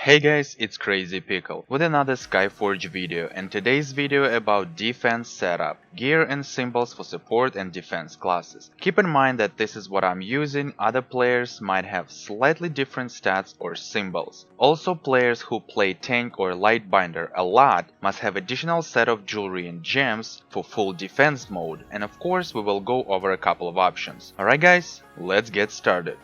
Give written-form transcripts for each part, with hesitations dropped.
Hey guys, it's Crazy Pickle with another Skyforge video, and today's video about defense setup, gear and symbols for support and defense classes. Keep in mind that this is what I'm using, other players might have slightly different stats or symbols. Also, players who play tank or lightbinder a lot must have additional set of jewelry and gems for full defense mode, and of course we will go over a couple of options. Alright guys, let's get started.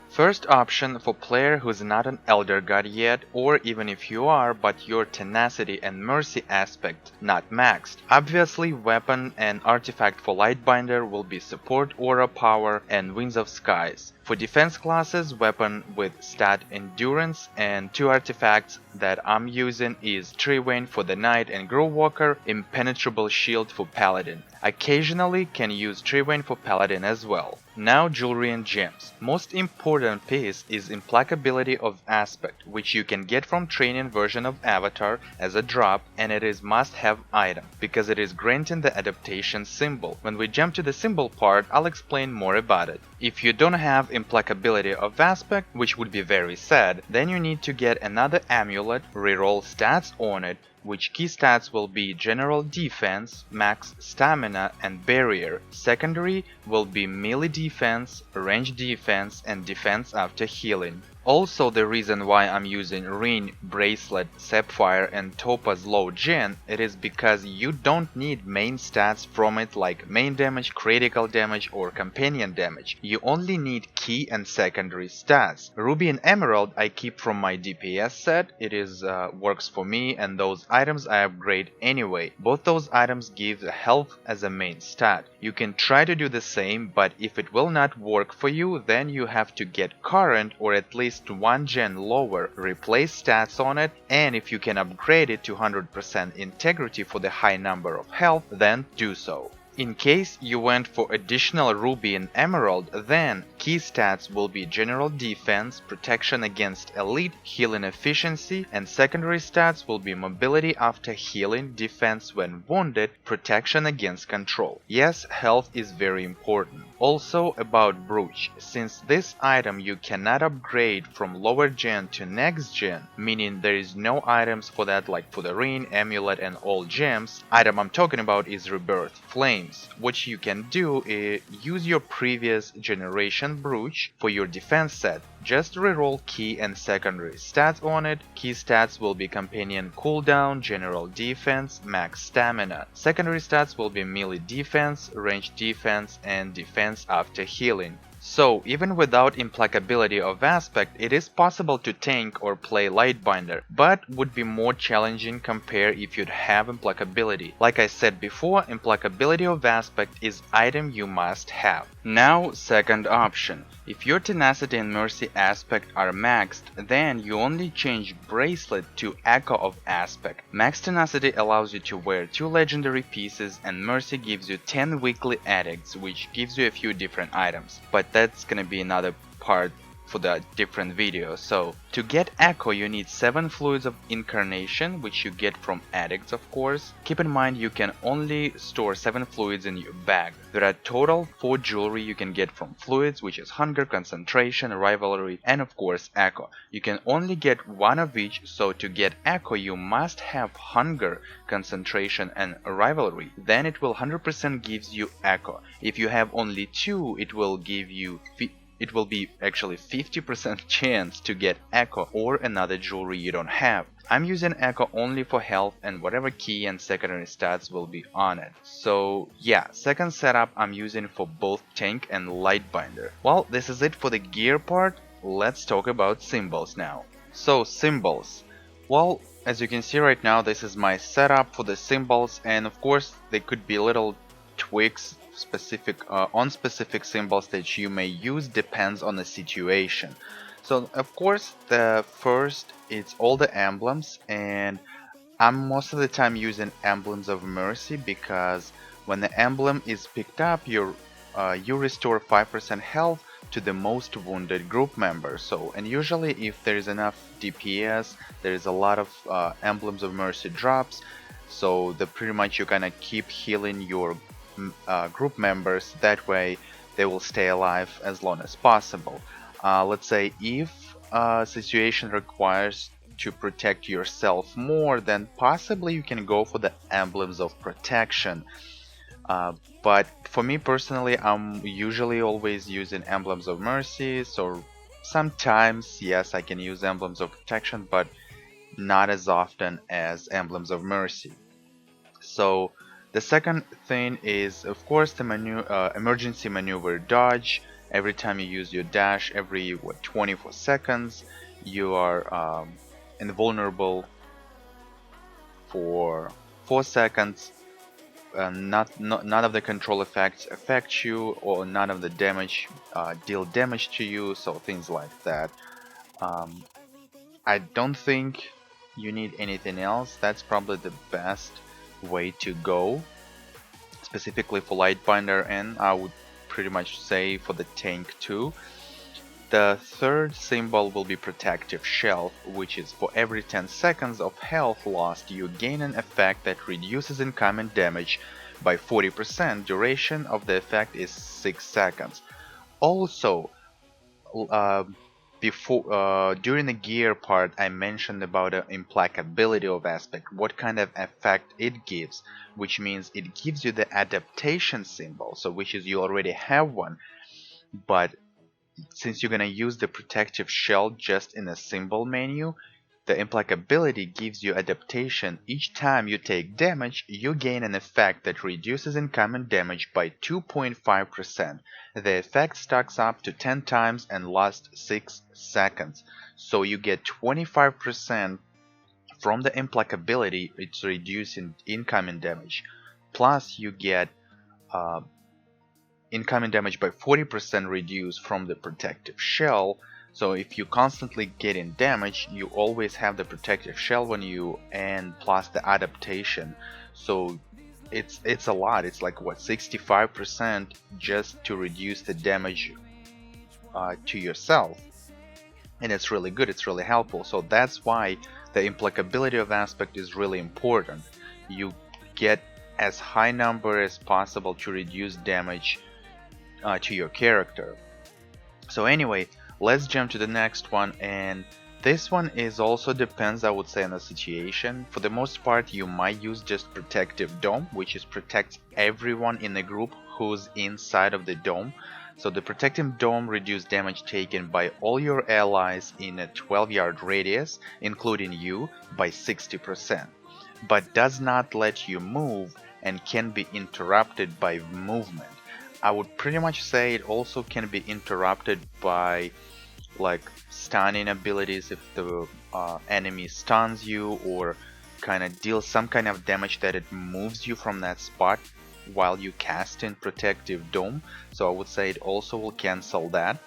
First option for player who's not an Elder God yet, or even if you are but your tenacity and mercy aspect not maxed. Obviously weapon and artifact for Lightbinder will be support, aura power and winds of skies. For defense classes, weapon with stat endurance, and two artifacts that I'm using is Treewain for the knight and Growwalker, impenetrable shield for paladin. Occasionally can use Treewain for paladin as well. Now jewelry and gems. Most important piece is implacability of aspect, which you can get from training version of Avatar as a drop, and it is must-have item because it is granting the adaptation symbol. When we jump to the symbol part, I'll explain more about it. If you don't have implacability of aspect, which would be very sad, then you need to get another amulet, reroll stats on it, which key stats will be general defense, max stamina and barrier. Secondary will be melee defense, range defense and defense after healing. Also, the reason why I'm using Ring, Bracelet, Sapphire and Topaz low gen, it is because you don't need main stats from it like main damage, critical damage or companion damage. You only need key and secondary stats. Ruby and Emerald I keep from my DPS set, it is works for me, and those items I upgrade anyway. Both those items give health as a main stat. You can try to do the same, but if it will not work for you, then you have to get current or at least one gen lower, replace stats on it, and if you can upgrade it to 100% integrity for the high number of health, then do so. In case you went for additional Ruby and Emerald, then key stats will be general defense, protection against elite, healing efficiency, and secondary stats will be mobility after healing, defense when wounded, protection against control. Yes, health is very important. Also about Brooch, since this item you cannot upgrade from lower gen to next gen, meaning there is no items for that like for the ring, amulet and all gems, item I'm talking about is Rebirth Flame. What you can do is use your previous generation brooch for your defense set. Just reroll key and secondary stats on it. Key stats will be companion cooldown, general defense, max stamina. Secondary stats will be melee defense, range defense and defense after healing. So, even without implacability of aspect, it is possible to tank or play Lightbinder, but would be more challenging compared if you'd have implacability. Like I said before, implacability of aspect is item you must have. Now, second option. If your tenacity and mercy aspect are maxed, then you only change bracelet to echo of aspect. Max tenacity allows you to wear 2 legendary pieces and mercy gives you 10 weekly edicts, which gives you a few different items. But that's gonna be another part for the different video. So to get echo you need 7 fluids of incarnation, which you get from addicts of course. Keep in mind you can only store 7 fluids in your bag. There are total 4 jewelry you can get from fluids, which is hunger, concentration, rivalry and of course echo. You can only get 1 of each, so to get echo you must have hunger, concentration and rivalry, then it will 100% gives you echo. If you have only 2, it will give you it will be actually 50% chance to get echo or another jewelry you don't have. I'm using echo only for health and whatever key and secondary stats will be on it. So yeah, second setup I'm using for both tank and lightbinder. Well, this is it for the gear part. Let's talk about symbols now. So symbols. Well, as you can see right now, this is my setup for the symbols, and of course they could be little tweaks on specific symbols that you may use, depends on the situation. So of course the first it's all the emblems, and I'm most of the time using emblems of mercy because when the emblem is picked up you restore 5% health to the most wounded group member. So, and usually if there is enough DPS, there is a lot of emblems of mercy drops, so pretty much you kind of keep healing your group members. That way they will stay alive as long as possible. Let's say if a situation requires to protect yourself more, then possibly you can go for the emblems of protection. But for me personally, I'm usually always using emblems of mercy, so sometimes yes, I can use emblems of protection, but not as often as emblems of mercy. So the second thing is, of course, the emergency maneuver dodge. Every time you use your dash, every 24 seconds, you are invulnerable for 4 seconds. None of the control effects affect you, or none of the damage deal damage to you, so things like that. I don't think you need anything else. That's probably the best way to go, specifically for Lightbinder, and I would pretty much say for the tank too. The third symbol will be Protective Shelf, which is for every 10 seconds of health lost, you gain an effect that reduces incoming damage by 40%. Duration of the effect is 6 seconds. Also, during the gear part, I mentioned about the implacability of aspect, what kind of effect it gives, which means it gives you the adaptation symbol, so which is you already have one, but since you're gonna use the protective shell just in a symbol menu, the implacability gives you adaptation. Each time you take damage, you gain an effect that reduces incoming damage by 2.5%. The effect stacks up to 10 times and lasts 6 seconds. So you get 25% from the implacability, it's reducing incoming damage. Plus you get incoming damage by 40% reduced from the protective shell. So if you constantly getting damage, you always have the protective shell on you, and plus the adaptation. So it's a lot. It's like what, 65% just to reduce the damage to yourself, and it's really good. It's really helpful. So that's why the implacability of aspect is really important. You get as high number as possible to reduce damage to your character. So anyway, let's jump to the next one, and this one is also depends, I would say, on the situation. For the most part, you might use just Protective Dome, which is protects everyone in the group who's inside of the dome. So the Protective Dome reduces damage taken by all your allies in a 12-yard radius, including you, by 60%, but does not let you move and can be interrupted by movement. I would pretty much say it also can be interrupted by like stunning abilities if the enemy stuns you, or kind of deals some kind of damage that it moves you from that spot while you cast in Protective Dome. So I would say it also will cancel that.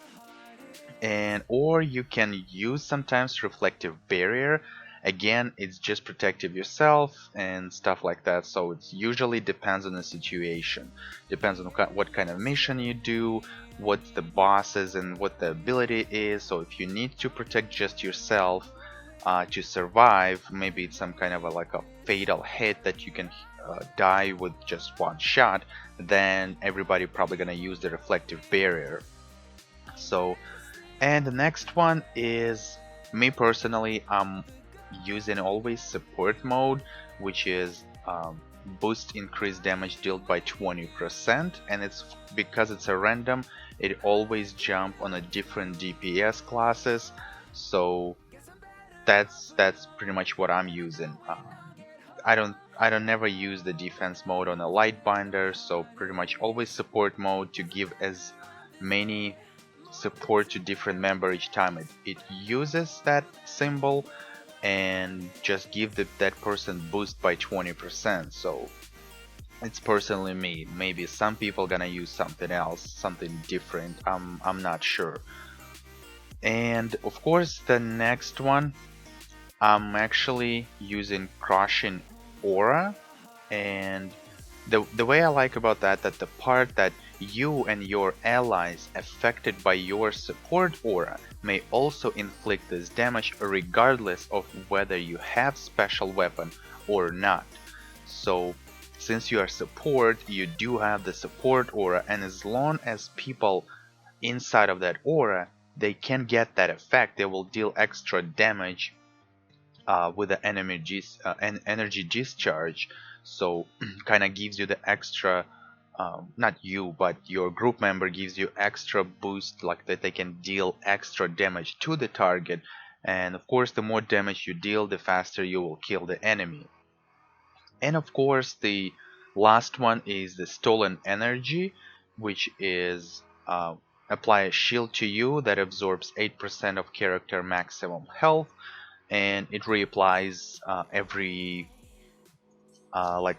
And or you can use sometimes Reflective Barrier. Again, it's just protective yourself and stuff like that, so it usually depends on the situation. Depends on what kind of mission you do, what the boss is, and what the ability is. So if you need to protect just yourself to survive, maybe it's some kind of like a fatal hit that you can die with just one shot, then everybody probably gonna use the Reflective Barrier. So, and the next one is, me personally, I'm using always support mode, which is boost increased damage dealt by 20%, and it's because it's a random, it always jump on a different DPS classes. So that's pretty much what I'm using. I don't never use the defense mode on a Lightbinder, so pretty much always support mode to give as many support to different member each time it uses that symbol, and just give that person boost by 20%. So it's personally me. Maybe some people gonna use something else, something different. I'm not sure. And of course, the next one, I'm actually using Crushing Aura, and the way I like about that the part that you and your allies affected by your support aura may also inflict this damage regardless of whether you have special weapon or not. So since you are support, you do have the support aura, and as long as people inside of that aura, they can get that effect, they will deal extra damage with the energy discharge. So kind of gives you the extra, not you, but your group member gives you extra boost, like that they can deal extra damage to the target. And of course, the more damage you deal, the faster you will kill the enemy. And of course, the last one is the stolen energy, which is apply a shield to you that absorbs 8% of character maximum health, and it reapplies every like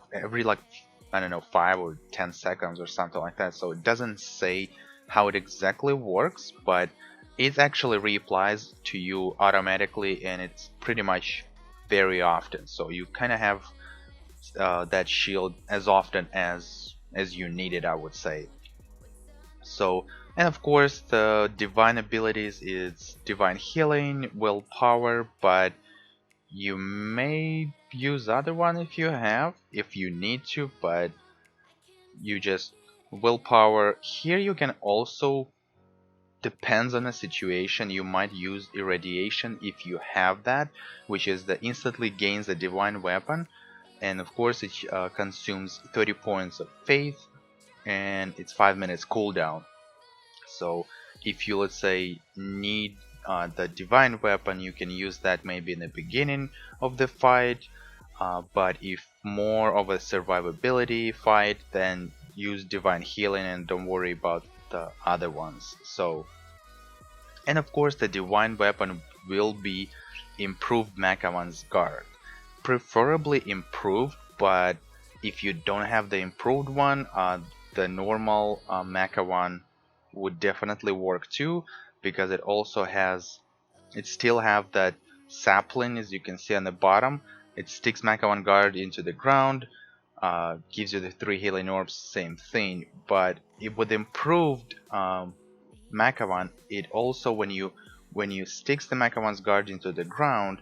I don't know 5 or 10 seconds or something like that. So it doesn't say how it exactly works, but it actually reapplies to you automatically, and it's pretty much very often. So you kind of have that shield as often as you need it, I would say. So, and of course the divine abilities is divine healing, willpower, but you may use other one if you need to, but you just willpower. Here you can also, depends on the situation, you might use irradiation if you have that, which is the instantly gains a divine weapon, and of course it consumes 30 points of faith, and it's 5 minutes cooldown. So if you, let's say, need the divine weapon, you can use that maybe in the beginning of the fight, but if more of a survivability fight, then use divine healing and don't worry about the other ones. So, and of course the divine weapon will be improved Makawan's guard, preferably improved, but if you don't have the improved one, the normal Makawan would definitely work too, because it still have that sapling, as you can see on the bottom. It sticks Makawan guard into the ground, gives you the 3 healing orbs, same thing. But with improved Makawan, it also, when you sticks the Makawan's guard into the ground,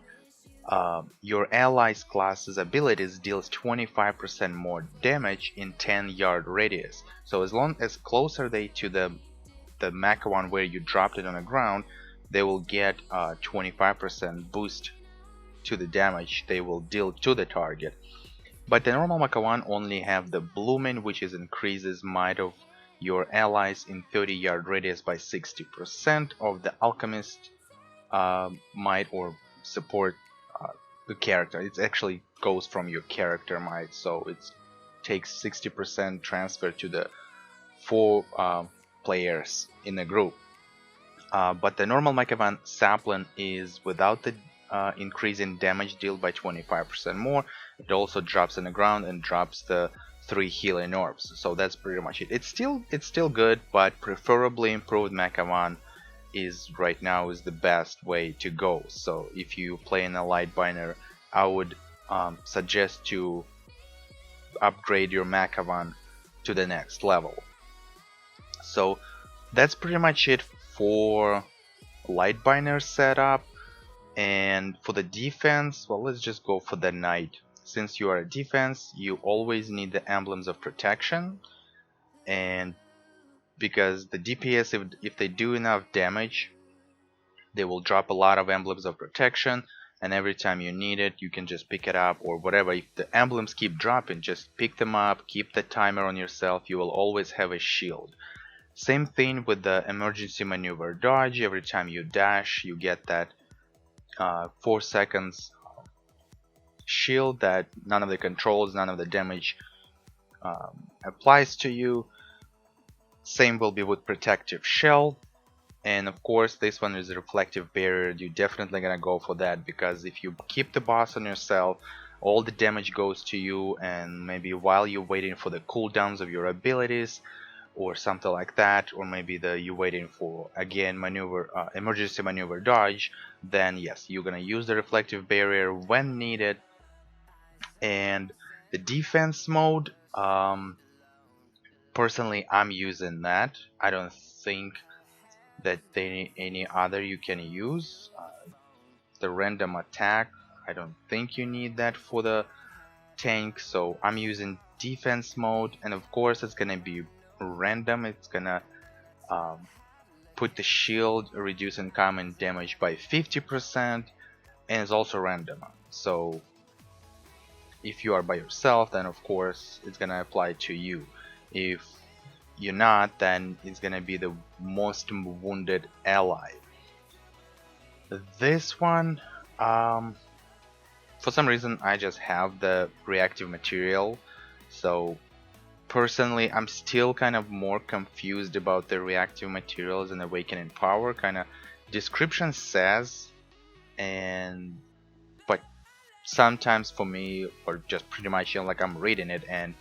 your allies class's abilities deals 25% more damage in 10-yard radius. So as long as closer they to the Makawan where you dropped it on the ground, they will get 25% boost to the damage they will deal to the target. But the normal Makawan only have the blooming, which is increases might of your allies in 30-yard radius by 60%, of the alchemist might or support the character. It actually goes from your character might, so it takes 60% transfer to the 4 players in the group. But the normal Makawan sapling is without the increase in damage dealt by 25% more. It also drops on the ground and drops the 3 healing orbs. So that's pretty much it. It's still good, but preferably improved Makawan is right now is the best way to go. So if you play in a light binder, I would suggest to upgrade your Makawan to the next level. So that's pretty much it for light binder setup. And for the defense, well, let's just go for the knight. Since you are a defense, you always need the emblems of protection, and because the DPS, if they do enough damage, they will drop a lot of emblems of protection, and every time you need it, you can just pick it up or whatever. If the emblems keep dropping, just pick them up, keep the timer on yourself, you will always have a shield. Same thing with the emergency maneuver dodge. Every time you dash, you get that 4 seconds shield that none of the controls, none of the damage applies to you. Same will be with protective shell, and of course this one is a reflective barrier. You're definitely gonna go for that, because if you keep the boss on yourself, all the damage goes to you, and maybe while you're waiting for the cooldowns of your abilities or something like that, or maybe you're waiting for again emergency maneuver dodge, then yes, you're gonna use the reflective barrier when needed. And the defense mode, personally I'm using that. I don't think that any other you can use. The random attack, I don't think you need that for the tank, so I'm using defense mode, and of course it's gonna be random. It's gonna put the shield reduce incoming damage by 50%, and it's also random. So if you are by yourself, then of course it's gonna apply to you. If you're not, then it's gonna be the most wounded ally. This one, for some reason I just have the reactive material, so personally I'm still kind of more confused about the reactive materials and awakening power. Kind of description says, and but sometimes for me, or just pretty much, you know, like I'm reading it and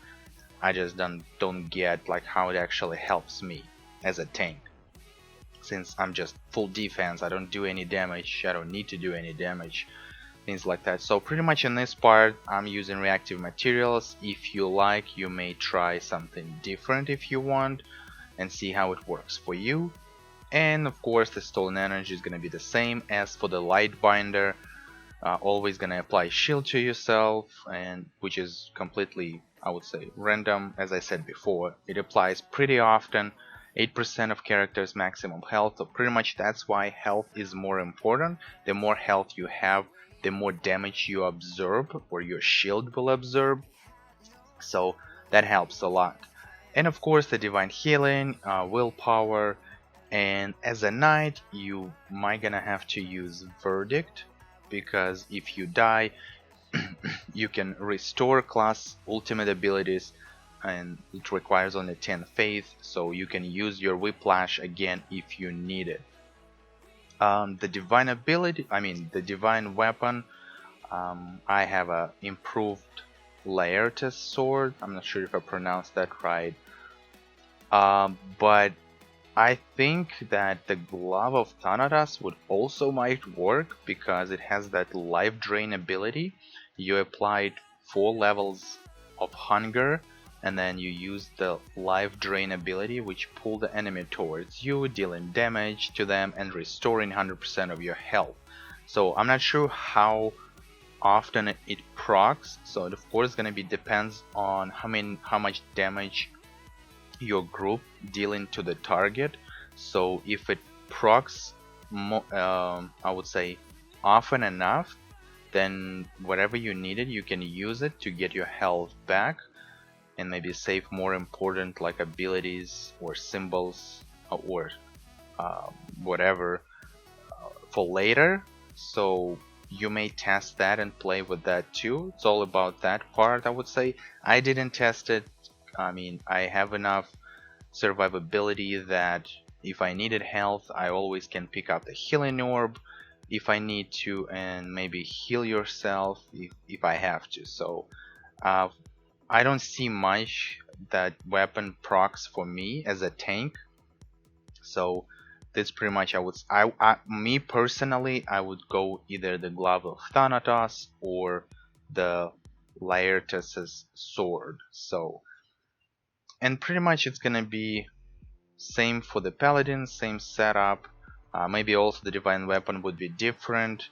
I just don't get like how it actually helps me as a tank. Since I'm just full defense, I don't do any damage, I don't need to do any damage, things like that. So pretty much in this part I'm using reactive materials. If you like, you may try something different if you want and see how it works for you. And of course the stolen energy is going to be the same as for the light binder. Always going to apply shield to yourself, and which is completely, I would say, random. As I said before, it applies pretty often. 8% of characters maximum health, so pretty much that's why health is more important. The more health you have, the more damage you absorb, or your shield will absorb, so that helps a lot. And of course the divine healing, willpower, and as a knight you might gonna have to use verdict, because if you die you can restore class ultimate abilities, and it requires only 10 faith, so you can use your whiplash again if you need it. The divine ability, the divine weapon, I have a improved Laertes sword. I'm not sure if I pronounced that right, but I think that the glove of Thanatos would also might work, because it has that life drain ability. You applied 4 levels of hunger, and then you use the life drain ability, which pull the enemy towards you, dealing damage to them and restoring 100% of your health. So I'm not sure how often it procs, so it of course gonna be depends on how much damage your group dealing to the target. So if it procs I would say often enough, then whatever you needed you can use it to get your health back, and maybe save more important like abilities or symbols or whatever for later. So you may test that and play with that too. It's all about that part, I would say. I didn't test it. I have enough survivability that if I needed health I always can pick up the healing orb if I need to, and maybe heal yourself if I have to. So I don't see much that weapon procs for me as a tank. So that's pretty much me personally, I would go either the glove of Thanatos or the Laertes' sword. So, and pretty much it's gonna be same for the paladin, same setup. Maybe also the divine weapon would be different.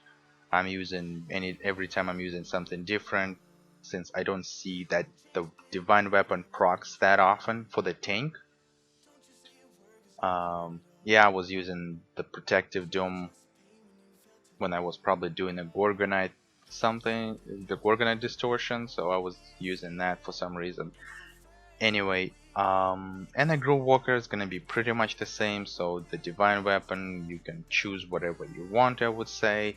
I'm using every time I'm using something different, since I don't see that the divine weapon procs that often for the tank. Yeah, I was using the protective dome when I was probably doing a Gorgonite the Gorgonite distortion, so I was using that for some reason. Anyway, and the Groove Walker is gonna be pretty much the same, so the divine weapon you can choose whatever you want, I would say.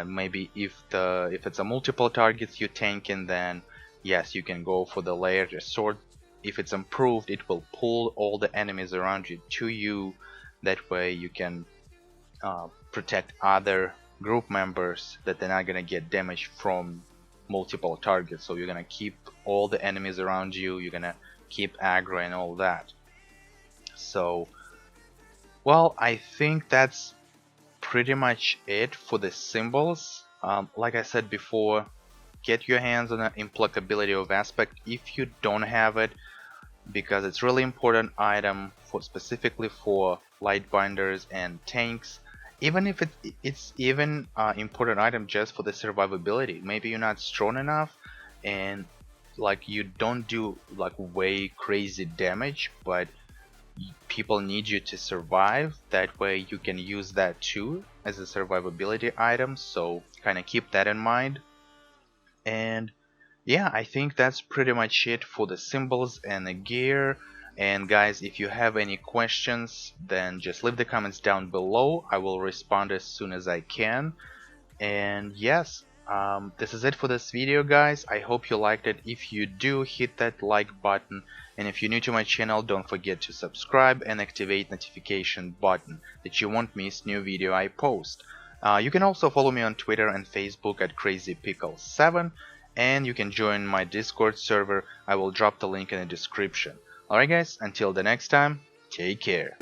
Maybe if it's a multiple targets you tanking, then yes, you can go for the Laertes sword. If it's improved, it will pull all the enemies around you to you. That way you can protect other group members that they're not gonna get damage from multiple targets. So you're gonna keep all the enemies around you, you're gonna keep aggro and all that. So, well, I think that's pretty much it for the symbols. Like I said before, get your hands on an implacability of aspect if you don't have it, because it's really important item for specifically for light binders and tanks. Even if it's even important item just for the survivability. Maybe you're not strong enough, and like you don't do like way crazy damage, but people need you to survive. That way you can use that too as a survivability item, so kind of keep that in mind. And yeah, I think that's pretty much it for the symbols and the gear. And guys, if you have any questions, then just leave the comments down below. I will respond as soon as I can. And yes, this is it for this video, guys. I hope you liked it. If you do, hit that like button, and if you're new to my channel, don't forget to subscribe and activate notification button that you won't miss new video I post. You can also follow me on Twitter and Facebook at crazypickle7, and you can join my Discord server. I will drop the link in the description. Alright guys, until the next time, take care.